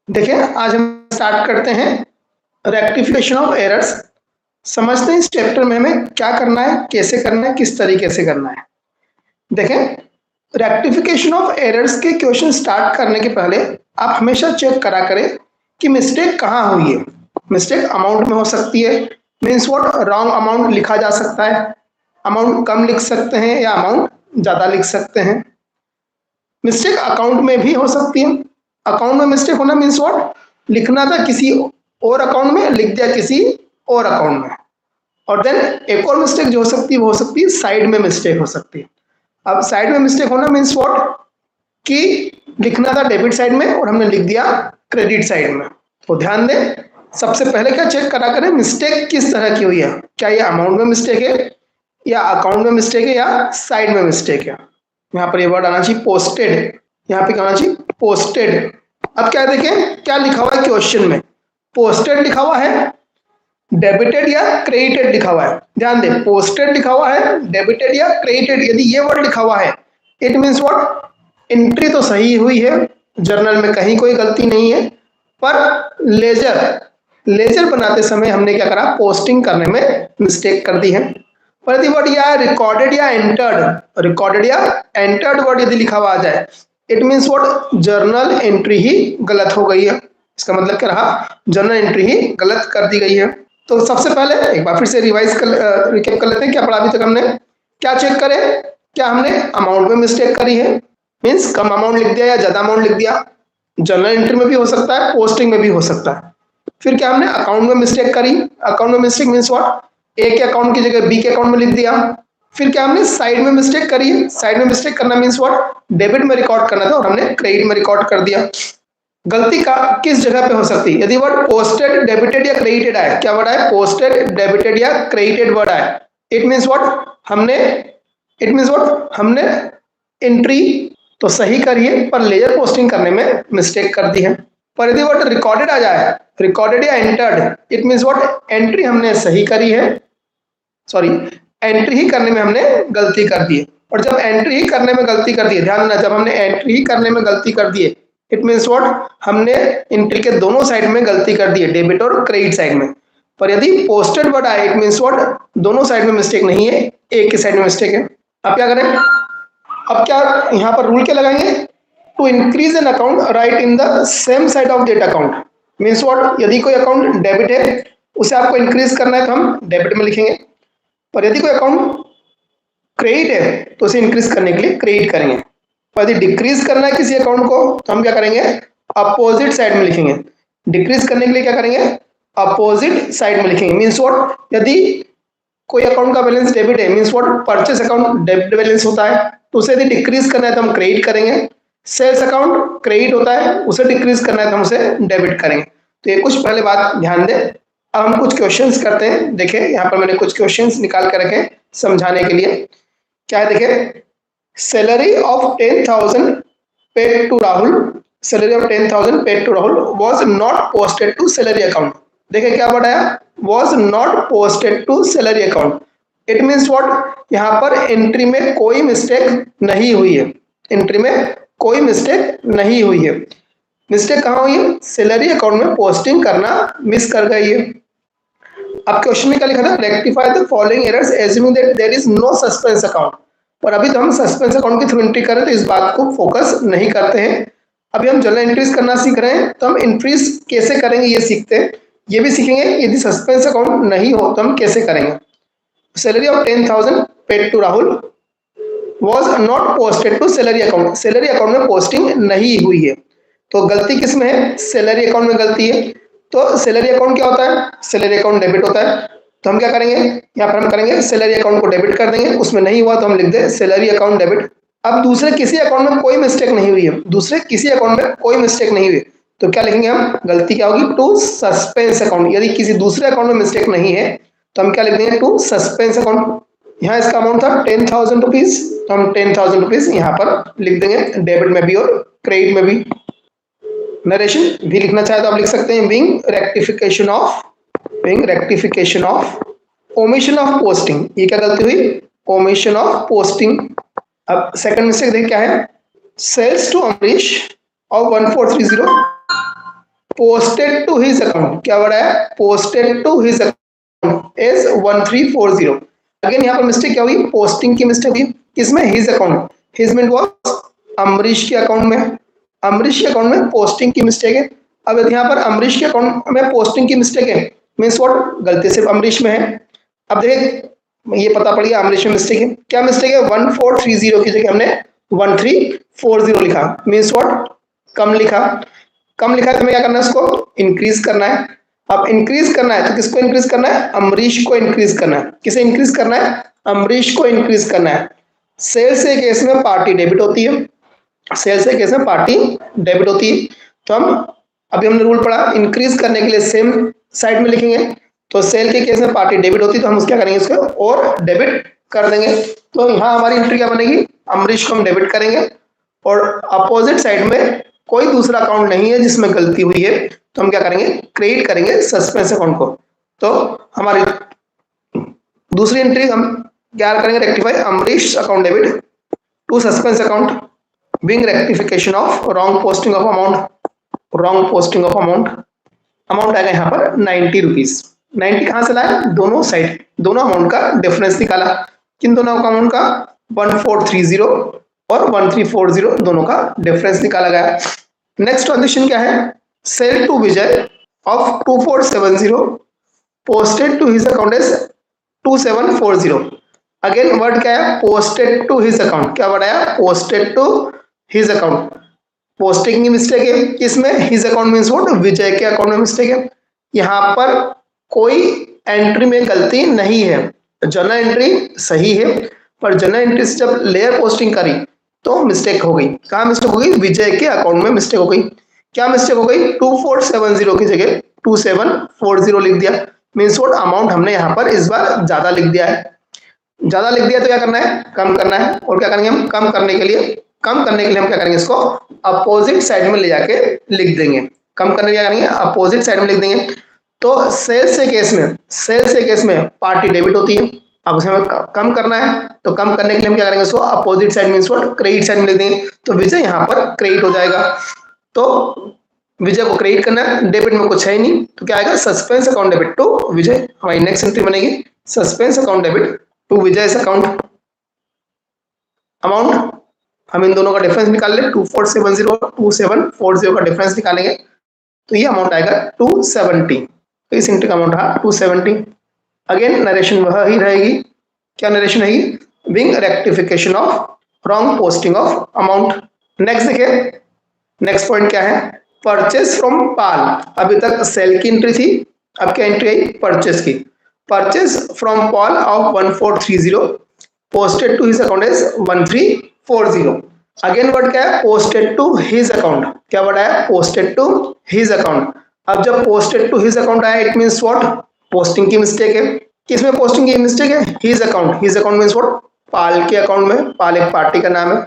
देखिए, आज हम स्टार्ट करते हैं रेक्टिफिकेशन ऑफ एरर्स। समझते हैं इस चैप्टर में हमें क्या करना है, कैसे करना है, किस तरीके से करना है। देखें, रेक्टिफिकेशन ऑफ एरर्स के क्वेश्चन स्टार्ट करने के पहले आप हमेशा चेक करा करें कि मिस्टेक कहाँ हुई है। मिस्टेक अमाउंट में हो सकती है, मीन्स व्हाट, रॉन्ग अमाउंट लिखा जा सकता है, अमाउंट कम लिख सकते हैं या अमाउंट ज़्यादा लिख सकते हैं। मिस्टेक अकाउंट में भी हो सकती है। अकाउंट में मिस्टेक होना मीन्स व्हाट, लिखना था किसी और अकाउंट में, लिख दिया किसी और अकाउंट में। और देन एक और मिस्टेक जो हो सकती है वो हो सकती है साइड में मिस्टेक हो सकती है। अब साइड में मिस्टेक होना मीन्स व्हाट, कि लिखना था डेबिट साइड में और हमने लिख दिया क्रेडिट साइड में। तो ध्यान दें, सबसे पहले क्या चेक करा करें, मिस्टेक किस तरह की हुई है। क्या ये अमाउंट में मिस्टेक है, या अकाउंट में मिस्टेक है, या साइड में मिस्टेक है। यहाँ पर ये वर्ड आना चाहिए पोस्टेड, यहाँ पे क्या आना चाहिए, पोस्टेड। अब क्या देखें, क्या लिखा हुआ है क्वेश्चन में, पोस्टेड लिखा हुआ है, डेबिटेड या क्रेडिटेड लिखा हुआ है। ध्यान दें, पोस्टेड लिखा हुआ है, डेबिटेड या क्रेडिटेड, यदि ये वर्ड लिखा हुआ है इट मीन्स व्हाट, एंट्री तो सही हुई है, जर्नल में कहीं कोई गलती नहीं है, पर लेजर बनाते समय हमने क्या करा, पोस्टिंग करने में मिस्टेक कर दी है। पर यदि वर्ड या रिकॉर्डेड या एंटर्ड वर्ड यदि लिखा हुआ आ जाए, it means what, journal entry ही गलत हो गई है। इसका मतलब क्या रहा, जर्नल एंट्री ही गलत कर दी गई है। तो सबसे पहले एक बार फिर से रिकैप कर लेते हैं क्या पढ़ा अभी तक हमने। क्या चेक करें, क्या हमने अमाउंट में मिस्टेक करी है, मीन्स कम अमाउंट लिख दिया या ज्यादा अमाउंट लिख दिया। जर्नल एंट्री में भी हो सकता है, पोस्टिंग में भी हो सकता है। फिर क्या हमने अकाउंट में मिस्टेक करी, अकाउंट में मिस्टेक मीन्स व्हाट, ए के अकाउंट की जगह बी के अकाउंट में लिख दिया। फिर क्या हमने साइड में मिस्टेक करी, साइड में मिस्टेक करना मीन्स व्हाट, डेबिट में रिकॉर्ड करना था और हमने क्रेडिट में रिकॉर्ड कर दिया। गलती का किस जगह पे हो सकती है, यदि वर्ड पोस्टेड, डेबिटेड या क्रेडिटेड आए, क्या वर्ड आए, पोस्टेड, डेबिटेड या क्रेडिटेड वर्ड आए, इट मीन्स व्हाट, हमने एंट्री तो सही करी है पर लेजर पोस्टिंग करने में मिस्टेक कर दी है। पर यदि वर्ड रिकॉर्डेड आ जाए, रिकॉर्डेड या entered, it means what, entry हमने सही करी है, सॉरी, एंट्री ही करने में हमने गलती कर दी है। और जब एंट्री ही करने में गलती कर दी है, ध्यान देना, जब हमने एंट्री ही करने में गलती कर दी है, इट मीन्स व्हाट, हमने एंट्री के दोनों साइड में गलती कर दी है, डेबिट और क्रेडिट साइड में। पर यदि पोस्टेड वर्ड आए, इट मीन्स व्हाट, दोनों साइड में मिस्टेक नहीं है, एक की साइड में मिस्टेक है। अब क्या करें, अब क्या यहाँ पर रूल क्या लगाएंगे, to increase an account right in the same side of that account, means what, यदि कोई अकाउंट डेबिट है उसे आपको इंक्रीज करना है तो हम डेबिट में लिखेंगे। पर यदि कोई अकाउंट क्रेडिट है तो उसे इंक्रीज करने के लिए क्रेडिट करेंगे। और यदि डिक्रीज करना है किसी अकाउंट को तो हम क्या करेंगे, अपोजिट साइड में लिखेंगे। डिक्रीज करने के लिए क्या करेंगे, अपोजिट साइड में लिखेंगे। मीन्स व्हाट, यदि कोई अकाउंट का बैलेंस डेबिट है, means what, purchase account debit balance होता है, तो उसे यदि डिक्रीज करना है तो हम क्रेडिट करेंगे। सेल्स अकाउंट क्रेडिट होता है, उसे डिक्रीज करना है तो हम उसे डेबिट करेंगे। तो ये कुछ पहले बात ध्यान दें। अब हम कुछ क्वेश्चंस करते हैं। देखिए यहाँ पर मैंने कुछ क्वेश्चंस निकाल कर रखे समझाने के लिए। क्या है, देखिए, salary of 10,000 paid to Rahul, salary of 10,000 paid to Rahul was not posted to salary account. देखिए क्या वर्ड आया, was not posted to salary account. It means what, यहाँ पर एंट्री में कोई मिस्टेक नहीं हुई है, एंट्री में कोई मिस्टेक नहीं हुई है। मिस्टेक कहाँ हुई है, सैलरी अकाउंट में पोस्टिंग करना मिस कर गई है। अब क्वेश्चन में क्या लिखा था, rectify the following errors assuming that there is no suspense account. और अभी तो हम सस्पेंस अकाउंट के थ्रू एंट्री कर रहे हैं तो इस बात को फोकस नहीं करते हैं। अभी हम जर्नल एंट्रीज करना सीख रहे हैं तो हम एंट्रीज कैसे करेंगे ये सीखते हैं। ये भी सीखेंगे यदि सस्पेंस अकाउंट नहीं हो तो हम कैसे करेंगे। Salary of 10,000 paid to Rahul was not posted to salary account, salary account में पोस्टिंग नहीं हुई है। तो गलती किस में है, सैलरी अकाउंट में गलती है। तो सैलरी अकाउंट क्या होता है, सैलरी अकाउंट डेबिट होता है। तो हम क्या करेंगे, यहाँ पर हम करेंगे सैलरी अकाउंट को डेबिट कर देंगे, उसमें नहीं हुआ तो हम लिख दें सैलरी अकाउंट डेबिट। अब दूसरे किसी अकाउंट में कोई मिस्टेक नहीं हुई है, दूसरे किसी अकाउंट में कोई मिस्टेक नहीं हुई, तो क्या लिखेंगे हम, गलती क्या होगी, टू सस्पेंस अकाउंट। यदि किसी दूसरे अकाउंट में मिस्टेक नहीं है तो हम क्या लिख देंगे, टू सस्पेंस अकाउंट। यहाँ इसका अमाउंट था 10,000 रुपीज, तो हम 10,000 रुपीज यहाँ पर लिख देंगे, डेबिट में भी और क्रेडिट में भी। नरेशन भी लिखना चाहे तो आप लिख सकते हैं, being rectification of omission of posting. ये क्या गलती हुई, ओमिशन ऑफ पोस्टिंग। अब सेकंड मिस्टेक देखिए क्या है, sales to Amrish of 1430 posted to his account, क्या बढ़ा है, posted to his account is 1340। Again यहाँ पर मिस्टेक क्या हुई, पोस्टिंग की मिस्टेक हुई, किसमें, his account, his mean was Amrish के अकाउंट में, अमरीश के अकाउंट में पोस्टिंग की मिस्टेक है। अब यहाँ पर अमरीश के अकाउंट में पोस्टिंग की मिस्टेक है, मीन्स व्हाट, गलती सिर्फ अमरीश में है। अब देखिए ये पता पड़ गया अमरीश में मिस्टेक है, क्या मिस्टेक है, 1430 की जगह हमने 1340 लिखा, मीन्स व्हाट, कम लिखा। कम लिखा है तो हमें क्या करना है, इसको इंक्रीज करना है। अब इंक्रीज करना है तो किसको इंक्रीज करना है, अमरीश को इंक्रीज करना है। किसे इंक्रीज करना है, अमरीश को इंक्रीज करना है। सेल्स के केस में पार्टी डेबिट होती है, सेल्स के केस में पार्टी डेबिट होती है। तो हम अभी हमने रूल पढ़ा, इंक्रीज करने के लिए सेम साइड में लिखेंगे। तो सेल के केस में पार्टी डेबिट होती है तो हम क्या करेंगे, इसको और डेबिट कर देंगे। तो यहाँ हमारी एंट्री क्या बनेगी, अमरीश को हम डेबिट करेंगे और अपोजिट साइड में कोई दूसरा अकाउंट नहीं है जिसमें गलती हुई है, तो हम क्या करेंगे, क्रेडिट करेंगे सस्पेंस अकाउंट को। तो हमारी दूसरी एंट्री हम क्या करेंगे, rectify Amrish account debit to suspense account being rectification of wrong posting of amount, wrong posting of amount. Amount आएगा यहाँ पर 90 रुपीज। 90 कहाँ से लाए, दोनों साइड, दोनों अमाउंट का डिफरेंस निकाला। किन दोनों अमाउंट का, 1430 और 1340 दोनों का डिफरेंस निकाला गया। नेक्स्ट ट्रांजेक्शन क्या है, sale to Vijay of 2470 posted to his account as 2740। Again word क्या है, पोस्टेड टू हिज अकाउंट, क्या वर्ड आया, posted to his account. Posting की मिस्टेक है, किसमें, his account means what, Vijay के अकाउंट में मिस्टेक है। यहाँ पर कोई एंट्री में गलती नहीं है, जनरल एंट्री सही है, पर जनरल एंट्री से जब लेयर पोस्टिंग करी तो मिस्टेक हो गई। कहाँ मिस्टेक हो गई, विजय के अकाउंट में मिस्टेक हो गई। क्या मिस्टेक हो गई, 2470 की जगह 2740 लिख दिया, मीन्स व्हाट, अमाउंट हमने यहाँ पर इस बार ज्यादा लिख दिया है। ज्यादा लिख दिया तो क्या करना है, कम करना है। और क्या करेंगे हम, कम करने के लिए हम क्या करेंगे, इसको अपोजिट साइड में ले जाके लिख देंगे। कम करने क्या करेंगे, अपोजिट साइड में लिख देंगे। तो सेल्स के केस में पार्टी डेबिट होती है। अब उसे हमें कम करना है तो कम करने के लिए हम क्या करेंगे, इसको opposite side means what, credit side में लिख देंगे। तो विजय यहाँ पर क्रेडिट हो जाएगा। तो विजय को क्रेडिट करना है, डेबिट में कुछ है ही नहीं, तो क्या आएगा, suspense account debit to Vijay. हमारी नेक्स्ट एंट्री बनेगी suspense account debit to Vijay account. Amount हम इन दोनों का डिफरेंस निकाल ले, 2470 और 2740 का डिफरेंस निकालेंगे तो ये अमाउंट आएगा 270। तो इस एंट्री का अमाउंट रहा 270। अगेन नरेशन वह ही रहेगी, क्या नरेशन रहेगी, being rectification of wrong posting of amount. Next देखिए, नेक्स्ट पॉइंट क्या है, परचेस फ्रॉम पाल। अभी तक सेल की एंट्री थी, अब क्या एंट्री आई, परचेस की। Purchase from Pal of 1430 posted to his account as 1340। Again word क्या है, पोस्टेड टू हिज अकाउंट, क्या वर्ड आया, पोस्टेड टू हिज अकाउंट। अब जब पोस्टेड टू हिज अकाउंट आया इट मींस व्हाट, पोस्टिंग की मिस्टेक है। किसमें पोस्टिंग की मिस्टेक है, his account. His account means what, Pal के अकाउंट में, पाल एक पार्टी का नाम है।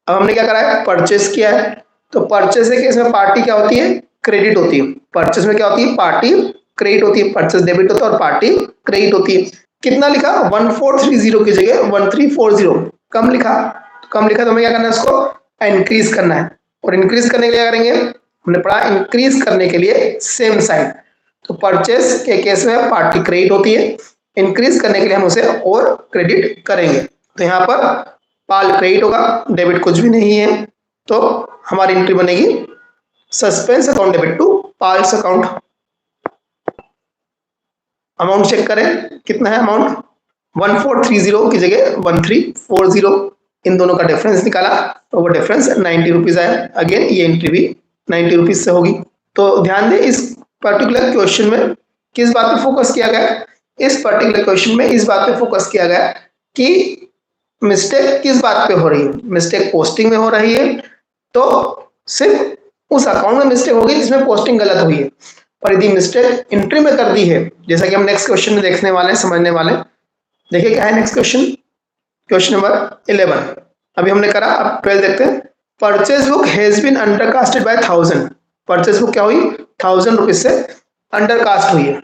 अब हमने क्या करा है, परचेस किया है। तो परचेस के केस में पार्टी क्या होती है, क्रेडिट होती है। परचेस में क्या होती है, पार्टी क्रेडिट होती है। परचेस डेबिट होता है और पार्टी क्रेडिट होती है। कितना लिखा, 1430 की जगह 1340, कम लिखा। कम लिखा तो हमें क्या करना है, इसको इंक्रीज करना है। और इंक्रीज करने के लिए क्या करेंगे, हमने पढ़ा इंक्रीज करने के लिए सेम साइड। तो परचेस के केस में पार्टी क्रेडिट होती है, इंक्रीज करने के लिए हम उसे और क्रेडिट करेंगे। तो यहाँ पर पाल क्रेडिट होगा, डेबिट कुछ भी नहीं है, तो हमारी एंट्री बनेगी suspense account debit to Pal's account. Amount check करें कितना है, अमाउंट 1430 की जगह 1340, इन दोनों का डिफरेंस निकाला तो वो डिफरेंस 90 रुपीज आया। अगेन ये एंट्री भी 90 रुपीज से होगी। तो ध्यान दें इस पर्टिकुलर क्वेश्चन में किस बात पे फोकस किया गया, इस पर्टिकुलर क्वेश्चन में इस बात पे फोकस किया गया कि मिस्टेक किस बात पे हो रही है, मिस्टेक पोस्टिंग में हो रही है तो सिर्फ उस अकाउंट में मिस्टेक होगी जिसमें पोस्टिंग गलत हुई है। और यदि मिस्टेक एंट्री में कर दी है, जैसा कि हम नेक्स्ट क्वेश्चन में देखने वाले हैं, समझने वाले हैं। देखिए क्या है नेक्स्ट क्वेश्चन, क्वेश्चन नंबर 11 अभी हमने करा। अब 12 देखते हैं। Purchase book has been undercasted by 1000। Purchase book क्या हुई, 1000 रुपीज से अंडरकास्ट हुई है।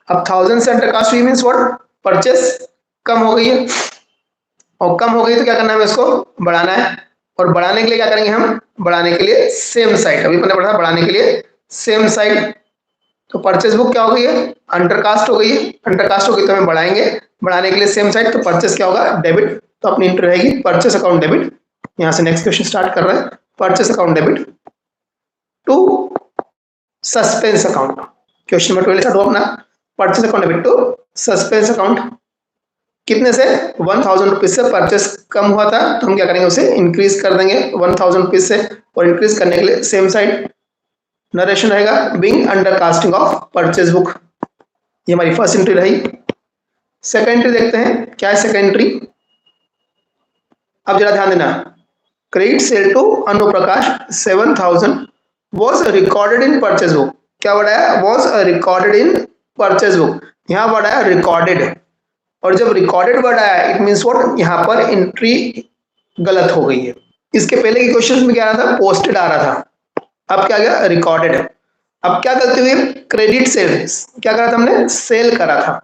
अब 1000 से अंडरकास्ट हुई मीन्स व्हाट, परचेज कम हो गई है। और कम हो गई तो क्या करना है, हमें इसको बढ़ाना है। और बढ़ाने के लिए क्या करेंगे हम, बढ़ाने के लिए सेम साइड, अभी मैंने पढ़ा बढ़ाने के लिए सेम साइड, तो परचेस बुक क्या हो गई है, अंडरकास्ट हो गई है, अंडरकास्ट हो गई तो हमें बढ़ाएंगे, बढ़ाने के लिए सेम साइड, तो परचेस क्या होगा, डेबिट, तो अपनी एंट्री रहेगी परचेस अकाउंट डेबिट। यहां से नेक्स्ट क्वेश्चन स्टार्ट कर रहे हैं, purchase account debit to suspense account. Question number 12 start हो अपना, purchase account debit to suspense account. कितने से, 1000 रुपीज से परचेस कम हुआ था, तो हम क्या करेंगे, उसे इंक्रीज कर देंगे 1000 रुपीज से, और इंक्रीज करने के लिए सेम साइड नरेशन रहेगा, being under casting of purchase book. ये हमारी फर्स्ट एंट्री रही। सेकंड एंट्री देखते हैं, क्या है सेकंड एंट्री। अब जरा ध्यान देना, credit sale to Anu Prakash 7000 was recorded in purchase book। क्या वर्ड आया, was recorded in purchase book, यहाँ वर्ड आया recorded, और जब recorded वर्ड आया इट मींस व्हाट, यहाँ पर एंट्री गलत हो गई है। इसके पहले के क्वेश्चन में क्या आ रहा था, पोस्टेड आ रहा था, अब क्या गया, रिकॉर्डेड। अब क्या गलती हुई, क्रेडिट सेल, क्या करा था हमने, सेल करा था,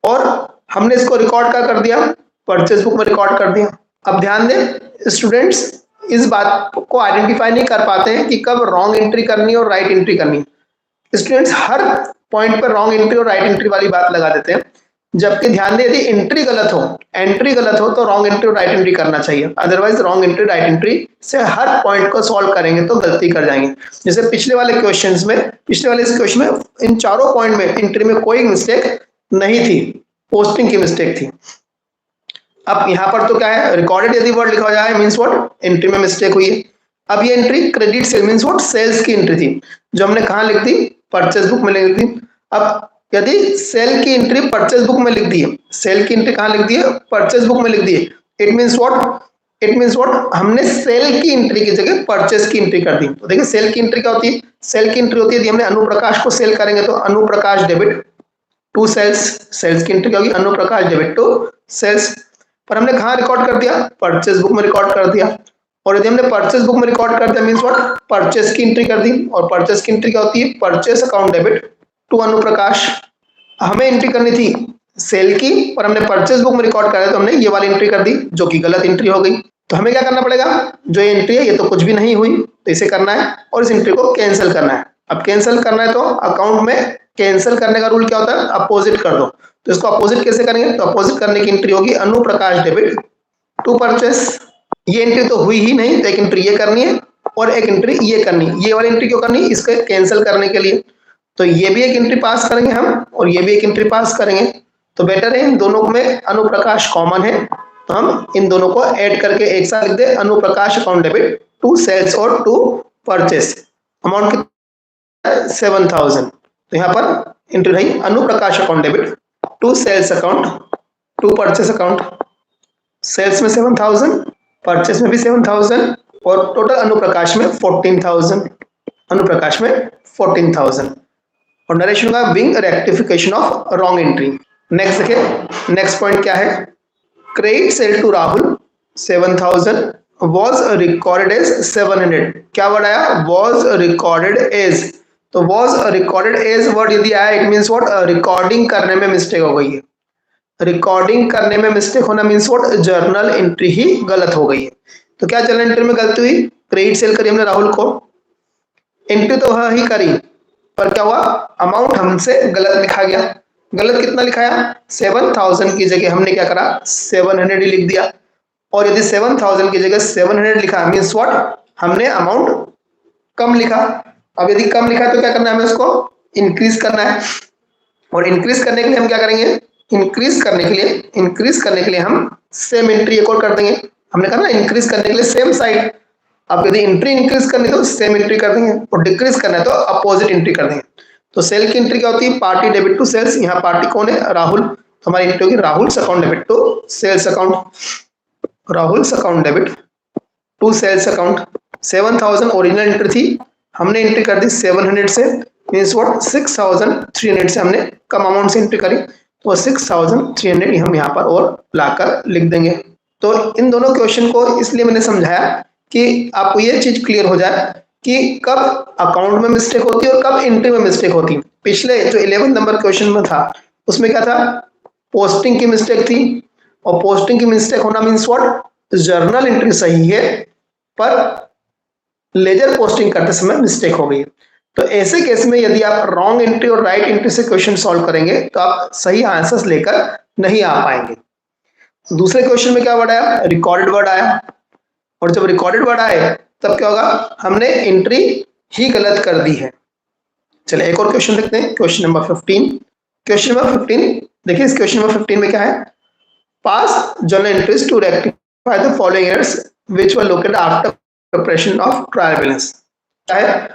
और हमने इसको रिकॉर्ड क्या कर दिया, परचेस बुक में रिकॉर्ड कर दिया। अब ध्यान दें, स्टूडेंट्स इस बात को आइडेंटिफाई नहीं कर पाते हैं कि कब रॉन्ग एंट्री करनी है और राइट एंट्री करनी है। स्टूडेंट्स हर पॉइंट पर रॉन्ग एंट्री और राइट एंट्री वाली बात लगा देते हैं, जबकि ध्यान दें, यदि एंट्री गलत हो तो रॉन्ग एंट्री और राइट एंट्री करना चाहिए, otherwise wrong entry right entry से हर पॉइंट को सॉल्व करेंगे तो गलती कर जाएंगे। जैसे पिछले वाले इस क्वेश्चन में इन चारों पॉइंट में एंट्री में कोई मिस्टेक नहीं थी, पोस्टिंग की मिस्टेक थी। अब यहाँ पर तो क्या है, रिकॉर्डेड यदि वर्ड लिखा जाए मींस व्हाट, एंट्री में मिस्टेक हुई है। अब ये entry credit sale means what, sales की एंट्री थी, जो हमने कहाँ लिख दी, परचेस बुक में लिख दी। अब यदि सेल की एंट्री परचेस बुक में लिख दी है, सेल की एंट्री कहाँ लिख दी है, परचेस बुक में लिख दी है, इट मींस व्हाट, हमने सेल की एंट्री की जगह परचेस की एंट्री कर दी। तो देखिए सेल की एंट्री क्या होती है, सेल की एंट्री होती है यदि हमने अनु प्रकाश को सेल करेंगे तो अनु प्रकाश डेबिट टू सेल्स, सेल्स की एंट्री क्या होगी, अनु प्रकाश डेबिट टू सेल्स। पर हमने कहाँ रिकॉर्ड कर दिया, परचेस बुक में रिकॉर्ड कर दिया, और यदि हमने परचेस बुक में रिकॉर्ड कर दिया मींस व्हाट, परचेस की एंट्री कर दी, और परचेस की एंट्री क्या होती है, purchase account debit to Anu प्रकाश। हमें एंट्री करनी थी सेल की, पर हमने परचेस बुक में रिकॉर्ड करा तो हमने ये वाली एंट्री कर दी, जो कि गलत एंट्री हो गई। तो हमें क्या करना पड़ेगा, जो ये एंट्री है ये तो कुछ भी नहीं हुई, तो इसे करना है और इस एंट्री को कैंसिल करना है। अब कैंसिल करना है तो अकाउंट में कैंसिल करने का रूल क्या होता है, अपोजिट कर दो। तो इसको अपोजिट कैसे करेंगे, तो अपोजिट करने की एंट्री होगी अनु प्रकाश डेबिट टू परचेस। ये एंट्री तो हुई ही नहीं, तो एक एंट्री ये करनी है और एक एंट्री ये करनी है। ये वाली एंट्री क्यों करनी है, इसके कैंसिल करने के लिए। तो ये भी एक एंट्री पास करेंगे हम और ये भी एक एंट्री पास करेंगे, तो बेटर है इन दोनों में अनु प्रकाश कॉमन है, तो हम इन दोनों को ऐड करके एक साथ लिख दे, Anu Prakash account debit to sales और टू परचेस। अमाउंट कितना, 7000। तो यहाँ पर एंट्री रही Anu Prakash account debit to sales account to purchase account. Sales में 7000, परचेस में भी 7000, और टोटल अनु प्रकाश में 14000, अनु प्रकाश में 14000, और नरेशन का being rectification of wrong entry. Next देखिए, नेक्स्ट पॉइंट क्या है, credit sale to Rahul 7000 was recorded as 700। क्या वर्ड आया, was recorded as, तो was recorded as वर्ड यदि आया इट मींस व्हाट, रिकॉर्डिंग करने में मिस्टेक हो गई है। रिकॉर्डिंग करने में मिस्टेक होना मींस व्हाट, जर्नल एंट्री ही गलत हो गई है। तो क्या जर्नल एंट्री में गलती हुई, क्रेडिट सेल करी हमने राहुल को, एंट्री तो वह ही करी, पर क्या हुआ, अमाउंट हमसे गलत लिखा गया। गलत कितना लिखाया, 7000 की जगह हमने क्या करा, 700 ही लिख दिया, और यदि 7000 की जगह 700 लिखा मींस व्हाट, हमने अमाउंट कम लिखा। अब यदि कम लिखा तो क्या करना है, हमें उसको इंक्रीज करना है, और इंक्रीज करने के लिए हम क्या करेंगे, इंक्रीज करने के लिए हम सेम एंट्री एक और कर देंगे। हमने कहा ना इंक्रीज करने के लिए सेम साइड। अब यदि एंट्री इंक्रीज करनी तो सेम एंट्री कर देंगे, और डिक्रीज करना है तो अपोजिट एंट्री कर देंगे। तो सेल की एंट्री क्या होती है, पार्टी डेबिट टू सेल्स, यहाँ पार्टी कौन है, राहुल, तो हमारी एंट्री होगी Rahul account debit to sales account, Rahul account debit to sales account. 7000 original entry थी, हमने एंट्री कर दी 700 से, मींस व्हाट 6300 से हमने कम अमाउंट से एंट्री करी, तो 6300 हम यहाँ पर और लाकर लिख देंगे। तो इन दोनों क्वेश्चन को इसलिए मैंने समझाया कि आपको ये चीज क्लियर हो जाए कि कब अकाउंट में मिस्टेक होती है और कब एंट्री में मिस्टेक होती है। पिछले जो 11 नंबर क्वेश्चन में था उसमें क्या था, पोस्टिंग की मिस्टेक थी, और पोस्टिंग की मिस्टेक होना मींस व्हाट, जर्नल एंट्री सही है पर लेजर पोस्टिंग करते समय मिस्टेक हो गई। तो ऐसे केस में यदि आप रॉन्ग एंट्री और राइट एंट्री से क्वेश्चन सॉल्व करेंगे तो आप सही आंसर्स लेकर नहीं आ पाएंगे। दूसरे क्वेश्चन में क्या वर्ड आया? रिकॉर्डेड वर्ड आया। और जब रिकॉर्डेड वर्ड आए तब क्या होगा? हमने एंट्री ही गलत कर दी है। चलिए एक और क्वेश्चन देखते हैं, क्वेश्चन नंबर 15। क्वेश्चन नंबर 15 देखिए, इस क्वेश्चन नंबर 15 में क्या है? Pass journal entries to rectify the following errors which were located after preparation of trial balance. क्या है?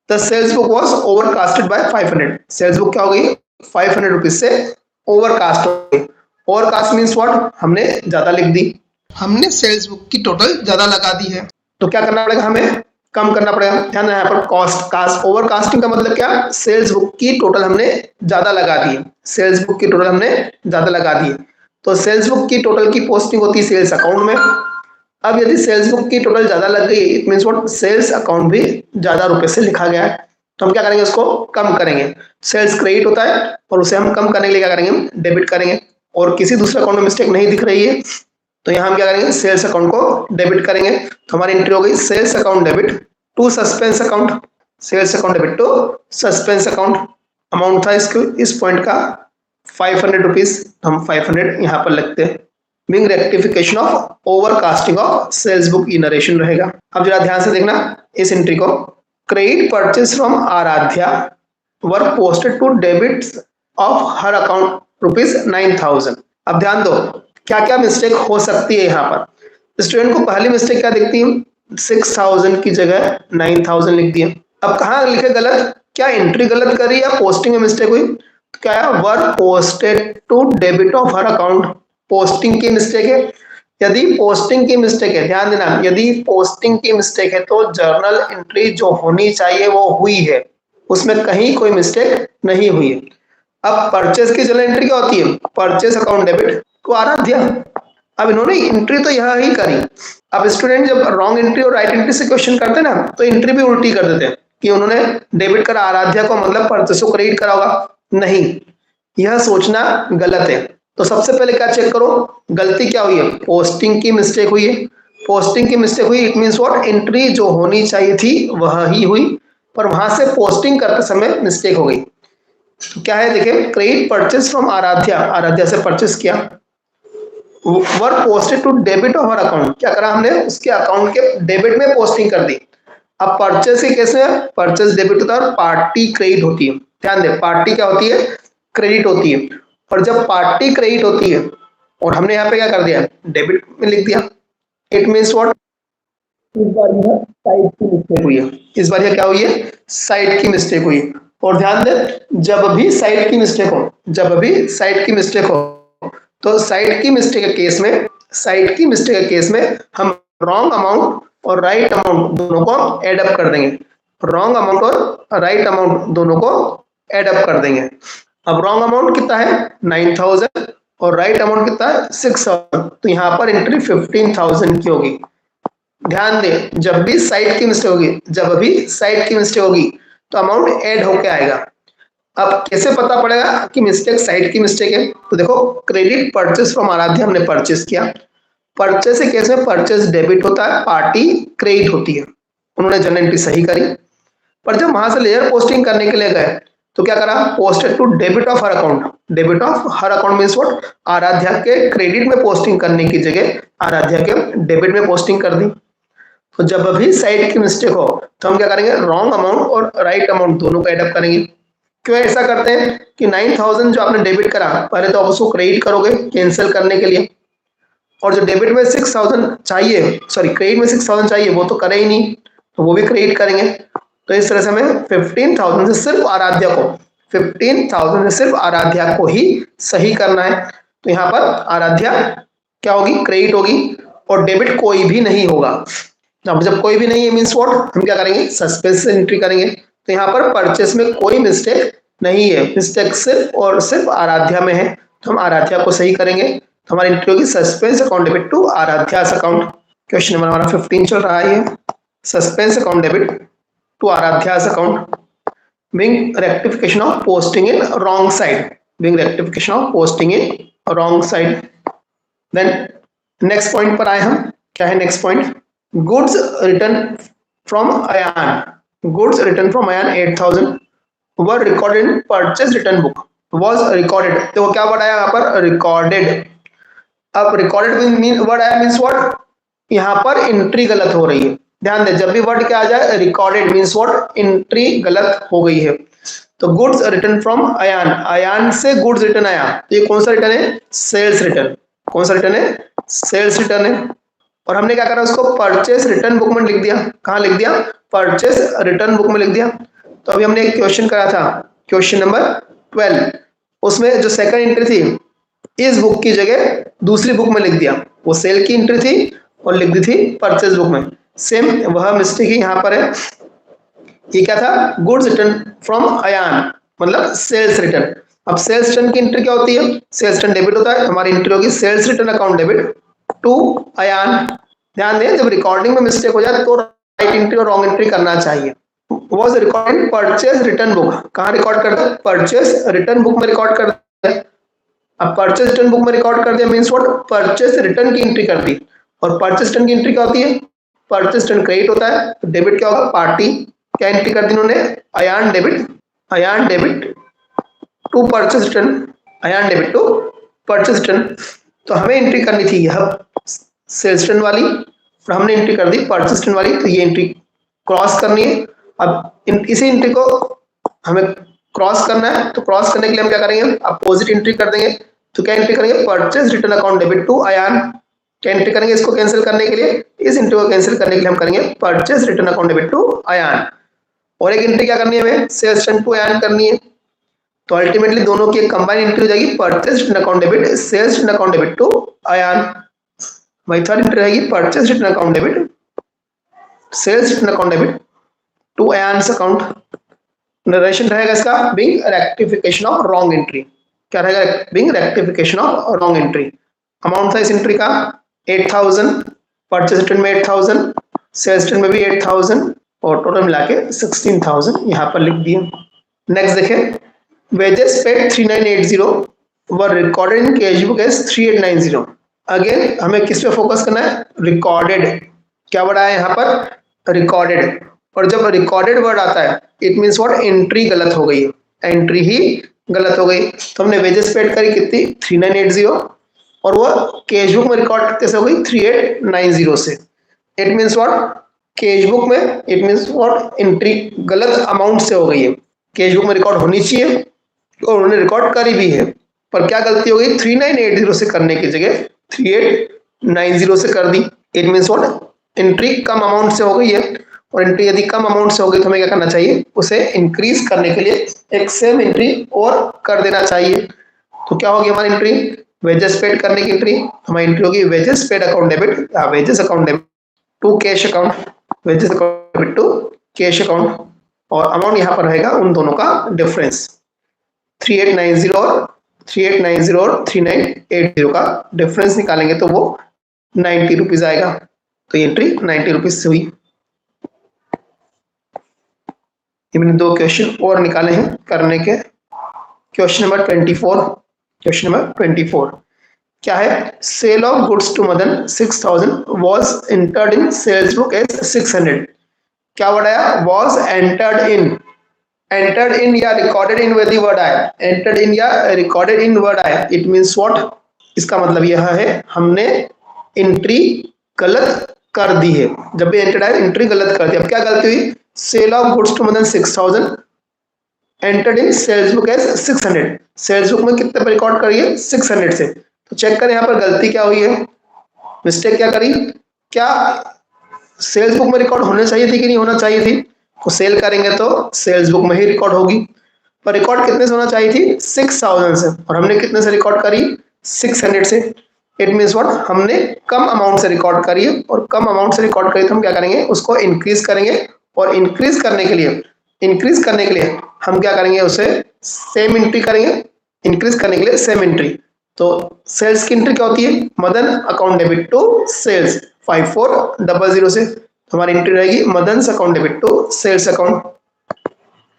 The sales book was overcasted by 500। Sales book क्या हो गई? 500 रुपीज से ओवरकास्ट हो गई। Overcast means what? हमने ज्यादा लिख दी, हमने सेल्स बुक की टोटल ज्यादा लगा दी है। तो क्या करना पड़ेगा? हमें कम करना पड़ेगा। ध्यान यहाँ पर कास्ट ओवरकास्टिंग का मतलब क्या? सेल्स बुक की टोटल हमने ज्यादा लगा दी है। सेल्स बुक की टोटल हमने ज्यादा लगा दी है। तो सेल्स बुक की टोटल की पोस्टिंग होती है सेल्स अकाउंट में। अब यदि सेल्स बुक की टोटल ज्यादा लग गई, it means what? Sales account भी ज्यादा रुपए से लिखा गया है। तो हम क्या करेंगे? उसको कम करेंगे। सेल्स क्रेडिट होता है और उसे हम कम करने के लिए क्या करेंगे? डेबिट करेंगे। और किसी दूसरे अकाउंट में मिस्टेक नहीं दिख रही है तो यहाँ हम क्या करेंगे? सेल्स अकाउंट को डेबिट करेंगे। तो हमारी एंट्री हो गई sales account debit to suspense account. Sales account debit to suspense account. Amount था इस पॉइंट का 500 रुपीज। हम 500 यहाँ पर लिखते हैं। Being rectification of overcasting of sales book ई नरेशन रहेगा। अब जरा ध्यान से देखना इस एंट्री को। Credit purchase from Aradhya were posted to debit of her account ₹9,000। अब ध्यान दो क्या क्या मिस्टेक हो सकती है यहाँ पर। स्टूडेंट को पहली मिस्टेक क्या दिखती है? 6,000 की जगह 9,000 लिख दिया। अब कहाँ लिखे गलत? क्या एंट्री गलत करी या पोस्टिंग में मिस्टेक हुई? क्या है? Were posted to debit of her account. Posting की मिस्टेक है। यदि पोस्टिंग की मिस्टेक है, ध्यान देना, यदि पोस्टिंग की मिस्टेक है तो जर्नल एंट्री जो होनी चाहिए वो हुई है, उसमें कहीं कोई मिस्टेक नहीं हुई है। अब परचेस की जर्नल एंट्री क्या होती है? Purchase account debit to Aradhya. अब इन्होंने एंट्री तो यह ही करी। अब स्टूडेंट जब रॉन्ग एंट्री और राइट एंट्री से क्वेश्चन करते हैं ना तो एंट्री भी उल्टी कर देते हैं कि उन्होंने डेबिट करा आराध्या को, मतलब परचेस को क्रेडिट करा होगा। नहीं, यह सोचना गलत है। तो सबसे पहले क्या चेक करो? गलती क्या हुई है? पोस्टिंग की मिस्टेक हुई है। पोस्टिंग की मिस्टेक हुई, इट मींस व्हाट? एंट्री जो होनी चाहिए थी वह ही हुई, पर वहां से पोस्टिंग करते समय मिस्टेक हो गई। तो क्या है? देखिए, credit purchase from Aradhya, Aradhya से परचेस किया, were posted to debit of her account. क्या करा हमने? उसके अकाउंट के डेबिट में पोस्टिंग कर दी। अब परचेस के केस में परचेस डेबिट होता है और पार्टी क्रेडिट होती है। ध्यान दे, पार्टी क्या होती है? क्रेडिट होती है। और जब पार्टी क्रेडिट होती है और हमने यहाँ पे क्या कर दिया? डेबिट में लिख दिया, इट मीन्स व्हाट? इस बार यह साइड की मिस्टेक हुई है। इस बार यह क्या हुई है? साइड की मिस्टेक हुई है। और ध्यान दे, जब भी साइड की मिस्टेक हो, जब भी साइड की मिस्टेक हो तो साइड की मिस्टेक के केस में, साइड की मिस्टेक के केस में हम रॉन्ग अमाउंट और राइट अमाउंट दोनों को एड अप कर देंगे। रॉन्ग अमाउंट और राइट अमाउंट दोनों को एड अप कर देंगे। अब रॉन्ग अमाउंट कितना है? 9,000 और राइट अमाउंट कितना है? 6,000। तो यहाँ पर एंट्री 15,000 की होगी। ध्यान दे, जब भी साइड की मिस्टेक होगी, जब भी साइड की मिस्टेक होगी तो अमाउंट ऐड होके आएगा। अब कैसे पता पड़ेगा कि मिस्टेक साइड की मिस्टेक है? तो देखो, क्रेडिट परचेस फ्रॉम आराध्या हमने परचेस किया। परचेस के केस में परचेस डेबिट होता है, पार्टी क्रेडिट होती है। उन्होंने जर्नल एंट्री सही करी, पर जब वहां से लेयर पोस्टिंग करने के लिए गए तो क्या करा? Posted to debit of her account. Debit of her account means what? Aradhya के क्रेडिट में पोस्टिंग करने की जगह आराध्या के डेबिट में पोस्टिंग कर दी। तो जब भी साइड की मिस्टेक हो तो हम क्या करेंगे? रॉन्ग अमाउंट और राइट अमाउंट दोनों को एड अप करेंगे। क्यों ऐसा करते हैं कि 9,000 जो आपने डेबिट करा, पहले तो आप उसको क्रेडिट करोगे कैंसिल करने के लिए, और जो डेबिट में 6,000 चाहिए, सॉरी क्रेडिट में 6,000 चाहिए, वो तो करे ही नहीं, तो वो भी क्रेडिट करेंगे। तो इस तरह से हमें 15,000 से सिर्फ आराध्या को, 15,000 से सिर्फ आराध्या को ही सही करना है। तो यहाँ पर आराध्या क्या होगी? क्रेडिट होगी और डेबिट कोई भी नहीं होगा। अब जब कोई भी नहीं है मींस व्हाट? हम क्या करेंगे? सस्पेंस से एंट्री करेंगे। तो यहाँ पर परचेस में कोई मिस्टेक नहीं है, मिस्टेक सिर्फ और सिर्फ आराध्या में है, तो हम आराध्या को सही करेंगे। तो हमारी एंट्री होगी suspense account debit to Aradhya's account. Question number हमारा 15 चल रहा है, suspense account debit to Aradhya's account being rectification of posting in wrong side, being rectification of posting in wrong side. Then next point पर आए हम, क्या है next point? Goods return from Ayan goods return from Ayan 8000 were recorded in purchase return book was recorded. तो वो क्या word आया यहाँ पर? रिकॉर्डेड। अब रिकॉर्डेड वर्ड आया मीन्स व्हाट? यहाँ पर एंट्री गलत हो रही है। ध्यान दे, जब भी वर्ड क्या आ जाए रिकॉर्डेड मीन्स व्हाट? एंट्री गलत हो गई है। तो goods return from Ayan, Ayan से गुड्स रिटर्न आया, तो ये कौन सा रिटर्न है? Sales return. कौन सा रिटर्न है? सेल्स रिटर्न है। और हमने क्या करा? उसको परचेस रिटर्न बुक में लिख दिया। कहाँ लिख दिया? परचेस रिटर्न बुक में लिख दिया। तो अभी हमने एक क्वेश्चन करा था, क्वेश्चन नंबर 12, उसमें जो सेकंड एंट्री थी इस बुक की जगह दूसरी बुक में लिख दिया। वो सेल की एंट्री थी और लिख दी थी परचेज बुक में। सेम वह मिस्टेक ही यहाँ पर है। ये क्या था? गुड्स रिटर्न फ्रॉम अयान मतलब सेल्स रिटर्न। अब सेल्स रिटर्न की एंट्री क्या होती है? सेल्स रिटर्न डेबिट होता है, हमारी एंट्री होगी sales return account debit to Ayan. ध्यान दें, जब रिकॉर्डिंग में मिस्टेक हो जाए तो राइट एंट्री और रॉन्ग एंट्री करना चाहिए। Was recorded purchase return book, कहाँ रिकॉर्ड कर दिया? परचेज रिटर्न बुक में रिकॉर्ड कर दिया। अब परचेज रिटर्न बुक में रिकॉर्ड कर दिया मींस व्हाट? परचेज रिटर्न की एंट्री कर दी। और परचेज रिटर्न की एंट्री क्या होती है? परचेज रिटर्न क्रेडिट होता है, तो डेबिट क्या होगा? पार्टी। क्या एंट्री कर दी उन्होंने? Ayan debit, Ayan debit to purchase return, Ayan debit to purchase return. तो हमें एंट्री करनी थी यह सेल्स रिटर्न वाली और हमने एंट्री कर दी परचेज रिटर्न वाली, तो ये एंट्री क्रॉस करनी है। अब इसी एंट्री को हमें क्रॉस करना है, तो क्रॉस करने के लिए हम क्या करेंगे? अपोजिट एंट्री कर देंगे। तो क्या एंट्री करेंगे? Purchase return account debit to Ayan. क्या एंट्री करेंगे इसको कैंसिल करने के लिए? इस एंट्री को कैंसिल करने के लिए हम करेंगे purchase return account debit to Ayan. और एक एंट्री क्या करनी है हमें? सेल्स रिटर्न टू अयान करनी है। तो अल्टीमेटली दोनों की एक कंबाइंड एंट्री हो जाएगी purchase return account debit sales return account debit to Ayan. वही थर्ड एंट्री रहेगी purchase return account debit sales return account debit to Ayan's account. Narration रहेगा इसका being rectification of wrong entry. क्या रहेगा? Being rectification of wrong entry. Amount था इस entry का 8000, purchase return में 8000, सेल्स रिटर्न में भी 8000 और टोटल मिला के 16000 यहाँ पर लिख दिए। नेक्स्ट देखें, wages paid 3980 were recorded in cash book as 3890। Again हमें किस पे फोकस करना है? रिकॉर्डेड। क्या वर्ड आया यहाँ पर? रिकॉर्डेड। और जब रिकॉर्डेड वर्ड आता है इट मींस व्हाट? एंट्री गलत हो गई है, एंट्री ही गलत हो गई। तो हमने वेजेस पेड करी कितनी? 3980 और वो कैश बुक में रिकॉर्ड कैसे हो गई? 3890 से। It means what? Cash book में इट मींस व्हाट? एंट्री गलत अमाउंट से हो गई है। कैश बुक में रिकॉर्ड होनी चाहिए और उन्होंने रिकॉर्ड करी भी है, पर क्या गलती हो गई? 3980 से करने की जगह 3890 से कर दी। It means what? एंट्री कम अमाउंट से हो गई है और एंट्री यदि कम अमाउंट से हो गई तो हमें क्या करना चाहिए? उसे इंक्रीज करने के लिए एक सेम एंट्री और कर देना चाहिए। तो क्या होगी हमारी एंट्री? वेजेस पेड करने की एंट्री, हमारी एंट्री होगी वेजेस पेड अकाउंट डेबिट या wages account debit to cash account, wages account debit to cash account. और अमाउंट यहाँ पर रहेगा उन दोनों का डिफरेंस, 3890 और 3980 का डिफरेंस निकालेंगे तो वो 90 रुपीज आएगा। तो ये एंट्री 90 रुपीज से हुई। ये मैंने दो क्वेश्चन और निकाले हैं करने के। क्वेश्चन नंबर 24, क्वेश्चन नंबर 24 क्या है? Sale of goods to Madan 6000 was entered in sales book as 600। क्या वर्ड आया? Was entered in. Entered in या रिकॉर्डेड इन यदि वर्ड आया, एंटर्ड इन या रिकॉर्डेड इन वर्ड आया इट मींस व्हाट? इसका मतलब यह है हमने एंट्री गलत कर दी है। जब भी एंटर्ड आया एंट्री गलत कर दी। अब क्या गलती हुई? Sale of goods to Madan 6000 entered in sales book as 600। Sales book में कितने पर रिकॉर्ड करिए? 600 से। तो चेक करें यहाँ पर गलती क्या हुई है, मिस्टेक क्या करी? क्या सेल्स बुक में रिकॉर्ड होने चाहिए थी कि नहीं होना चाहिए थी? तो सेल करेंगे तो सेल्स बुक में ही रिकॉर्ड होगी, पर रिकॉर्ड कितने से होना चाहिए थी? 6000 से। और हमने कितने से रिकॉर्ड करी? 600 से। It means what? हमने कम अमाउंट से रिकॉर्ड करी है और कम अमाउंट से रिकॉर्ड करी तो हम क्या करेंगे? उसको इंक्रीज करेंगे और इंक्रीज करने के लिए हम क्या करेंगे? उसे सेम एंट्री करेंगे। इंक्रीज करने के लिए सेम एंट्री। तो सेल्स की एंट्री क्या होती है? Madan account debit to sales 5400 से। तो हमारी एंट्री रहेगी Madan account debit to sales account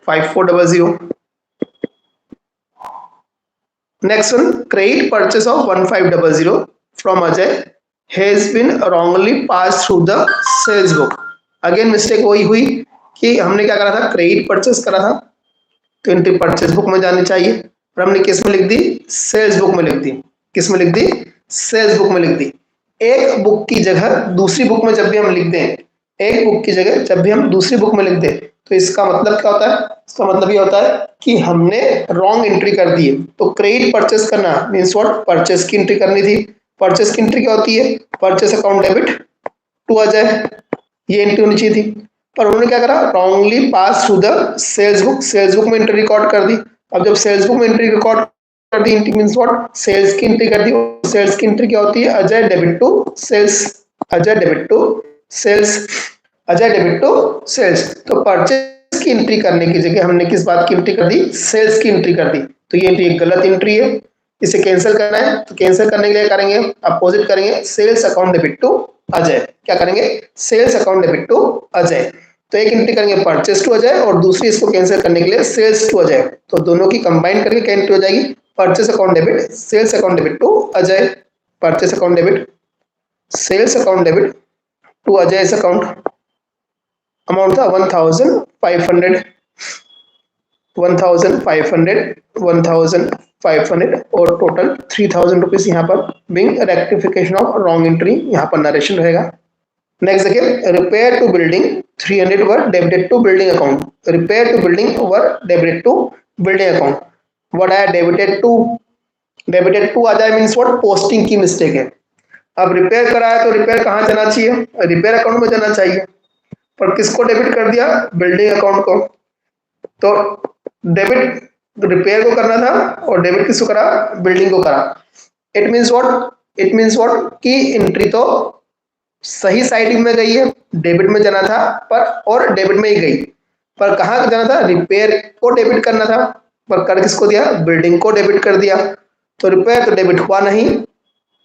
5400। Next one, credit purchase of 1500 from Ajay has been wrongly pass through the sales book. Again mistake वही हुई, कि हमने क्या करा था, क्रेडिट परचेस करा था, तो एंट्री परचेस बुक में जानी चाहिए, और हमने किस में लिख दी, सेल्स बुक में लिख दी। किस में लिख दी, सेल्स बुक में लिख दी। एक बुक की जगह दूसरी बुक में जब भी हम लिख दें, एक बुक की जगह जब भी हम दूसरी बुक में लिख दें, तो इसका मतलब क्या होता है, इसका मतलब ये होता है कि हमने रॉन्ग एंट्री कर दी है। तो क्रेडिट परचेस करना मीन्स व्हाट, परचेस की एंट्री करनी थी। परचेस की एंट्री क्या होती है, purchase account debit to Ajay, ये एंट्री होनी चाहिए थी। पर उन्होंने क्या करा, wrongly pass through the sales book, sales book में एंट्री रिकॉर्ड कर दी। अब जब सेल्स बुक में एंट्री रिकॉर्ड कर दी, एंट्री मींस व्हाट, सेल्स की एंट्री कर दी। सेल्स की एंट्री क्या होती है, Ajay debit to sales, Ajay debit to sales, Ajay debit to sales. तो परचेस की एंट्री करने की जगह हमने किस बात की एंट्री कर दी, सेल्स की एंट्री कर दी। तो ये एंट्री एक गलत एंट्री है, इसे कैंसिल करना है। तो कैंसिल करने के लिए करेंगे, अपोजिट करेंगे, sales account debit to Ajay. क्या करेंगे, sales account debit to Ajay. तो एक एंट्री करेंगे परचेस टू अजय, और दूसरी इसको कैंसिल करने के लिए सेल्स टू अजय। तो दोनों की कंबाइन करके क्या एंट्री हो जाएगी, purchase account debit sales account debit to Ajay. Purchase account debit sales account debit to Ajay account. Amount था 1500, 1500 और टोटल 3000 रुपीज यहाँ पर being rectification of wrong entry, यहाँ पर नरेशन रहेगा। नेक्स्ट देखिए, repair to building 300 were debited to building account. Repair to building were debited to building account. What आया, debited to, debited to आ जाए मींस व्हाट, पोस्टिंग की mistake है। अब रिपेयर कराया तो रिपेयर कहाँ जाना चाहिए, रिपेयर अकाउंट में जाना चाहिए, पर किसको डेबिट कर दिया, बिल्डिंग अकाउंट को। तो डेबिट रिपेयर को करना था और डेबिट किसको करा, बिल्डिंग को करा। It means what, it means what कि एंट्री तो सही साइड में गई है, डेबिट में जाना था पर, और डेबिट में ही गई, पर कहाँ जाना था, रिपेयर को डेबिट करना था, पर कर किसको दिया, बिल्डिंग को डेबिट कर दिया। तो रिपेयर तो डेबिट हुआ नहीं,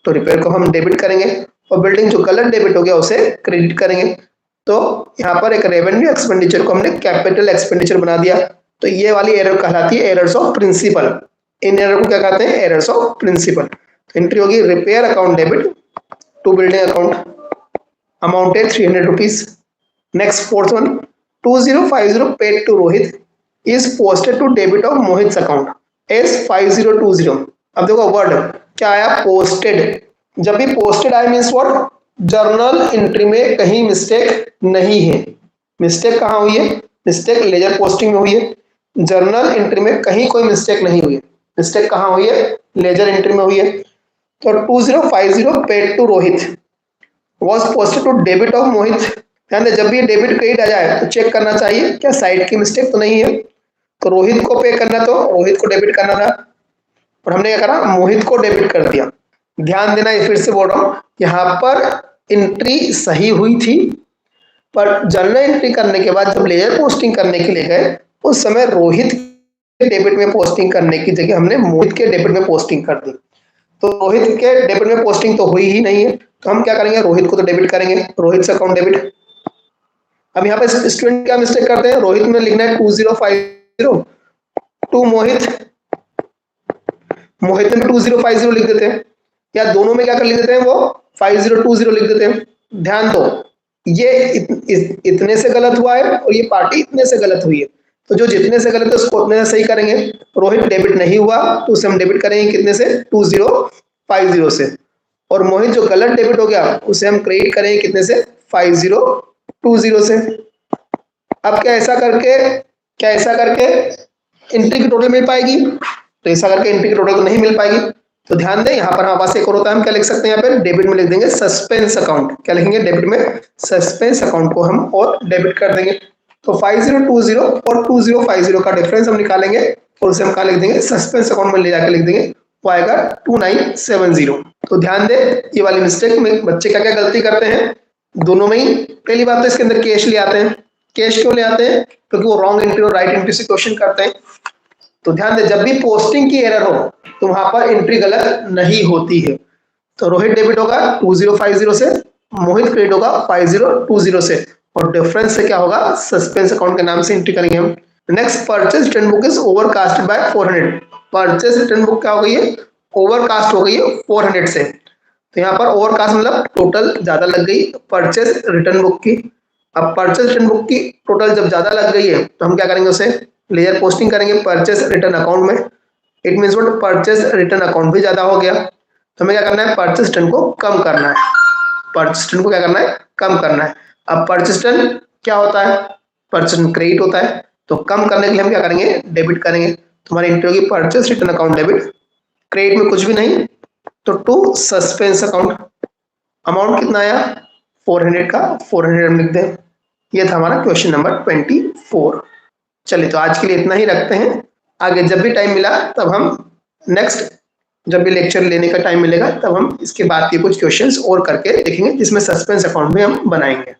तो रिपेयर को हम डेबिट करेंगे, और बिल्डिंग जो गलत डेबिट हो गया उसे क्रेडिट करेंगे। तो यहाँ पर एक रेवेन्यू एक्सपेंडिचर को हमने कैपिटल एक्सपेंडिचर बना दिया। तो ये वाली एरर कहलाती है एरर्स ऑफ प्रिंसिपल। इन एरर को क्या कहते हैं, एरर्स ऑफ प्रिंसिपल। तो एंट्री होगी repair account debit to building account, amounted 300 rupees. Next fourth one, 2050 paid to Rohit is posted to debit of Mohit account as 5020। अब देखो वर्ड क्या आया, पोस्टेड। जब भी पोस्टेड आए मीन्स व्हाट, जर्नल एंट्री में कहीं मिस्टेक नहीं है। मिस्टेक कहाँ हुई है, मिस्टेक लेजर पोस्टिंग में हुई है, जर्नल एंट्री में कहीं कोई मिस्टेक नहीं हुई है। मिस्टेक कहाँ हुई है, लेजर एंट्री में हुई है। तो 2050 paid to Rohit was posted to debit of Mohit. ध्यान दे, जब भी डेबिट क्रेडिट आ जाए तो चेक करना चाहिए क्या साइड की मिस्टेक तो नहीं है। तो रोहित को पे करना, तो रोहित को डेबिट करना था, और हमने क्या करा, मोहित को डेबिट कर दिया। ध्यान देना, ये फिर से बोल रहा हूं, यहाँ पर एंट्री सही हुई थी, पर जर्नल एंट्री करने के बाद जब लेजर पोस्टिंग करने के लिए गए, उस समय रोहित के डेबिट में पोस्टिंग करने की जगह हमने मोहित के डेबिट में पोस्टिंग कर दी। तो रोहित के डेबिट में पोस्टिंग तो हुई ही नहीं है, तो हम क्या करेंगे, रोहित को तो डेबिट करेंगे, रोहित से अकाउंट डेबिट। अब यहाँ पे स्टूडेंट क्या मिस्टेक करते हैं, रोहित में लिखना है 2050 टू मोहित, मोहित में 2050 लिख देते हैं, या दोनों में क्या कर लिख देते हैं, वो 5020 लिख देते हैं। ध्यान दो, ये इतने से गलत हुआ है और ये पार्टी इतने से गलत हुई है, तो जो जितने से गलत है उसको उतने से सही करेंगे। रोहित डेबिट नहीं हुआ तो उसे हम डेबिट करेंगे कितने से, 2050 से, और मोहित जो गलत डेबिट हो गया उसे हम क्रेडिट करेंगे कितने से, 5020 से। अब क्या ऐसा करके एंट्री की टोटल मिल पाएगी, तो ऐसा करके एंट्री की टोटल नहीं मिल पाएगी। तो ध्यान दें, यहाँ पर हमारे पास एक और होता है, हम क्या लिख सकते हैं, यहाँ पे डेबिट में लिख देंगे सस्पेंस अकाउंट। क्या लिखेंगे, डेबिट में सस्पेंस अकाउंट को हम और डेबिट कर देंगे। तो 5020 और 2050 का डिफरेंस हम निकालेंगे, और उसे हम कहाँ लिख देंगे, सस्पेंस अकाउंट में ले जाकर लिख देंगे, वो आएगा 2970। तो ध्यान दे, ये वाली मिस्टेक में बच्चे क्या क्या गलती करते हैं, दोनों में ही। पहली बात तो इसके अंदर कैश ले आते हैं। कैश क्यों ले आते हैं, क्योंकि वो रॉन्ग एंट्री और राइट एंट्री से क्वेश्चन करते हैं। तो ध्यान दे, जब भी पोस्टिंग की एरर हो तो वहां पर एंट्री गलत नहीं होती है। तो रोहित डेबिट होगा 2050 से, मोहित क्रेडिट होगा 5020 से, और डिफरेंस से क्या होगा, सस्पेंस अकाउंट के नाम से एंट्री करेंगे हम। Next, purchase return book is overcasted by 400। Purchase return book क्या हो गई है, ओवरकास्ट हो गई है 400 से। तो यहाँ पर ओवरकास्ट मतलब टोटल ज्यादा लग गई परचेज रिटर्न बुक की। अब परचेस रिटर्न बुक की टोटल जब ज्यादा लग गई है तो हम क्या करेंगे, उसे लेजर पोस्टिंग करेंगे परचेस रिटर्न अकाउंट में। It means what, purchase return account भी ज्यादा हो गया, तो हमें क्या करना है, परचेस रिटर्न को कम करना है। परचेस रिटर्न को क्या करना है, कम करना है। अब परचेस रिटर्न क्या होता है, परचेस रिटर्न क्रेडिट होता है, तो कम करने के लिए हम क्या करेंगे, डेबिट करेंगे। तुम्हारी एंट्री होगी purchase return account debit, credit में कुछ भी नहीं, तो टू सस्पेंस अकाउंट। अमाउंट कितना आया 400 का, 400 हम लिख दें। ये था हमारा क्वेश्चन नंबर 24। चलिए तो आज के लिए इतना ही रखते हैं। आगे जब भी टाइम मिला तब हम नेक्स्ट, जब भी लेक्चर लेने का टाइम मिलेगा तब हम इसके बाद के कुछ क्वेश्चंस और करके देखेंगे, जिसमें सस्पेंस अकाउंट भी हम बनाएंगे।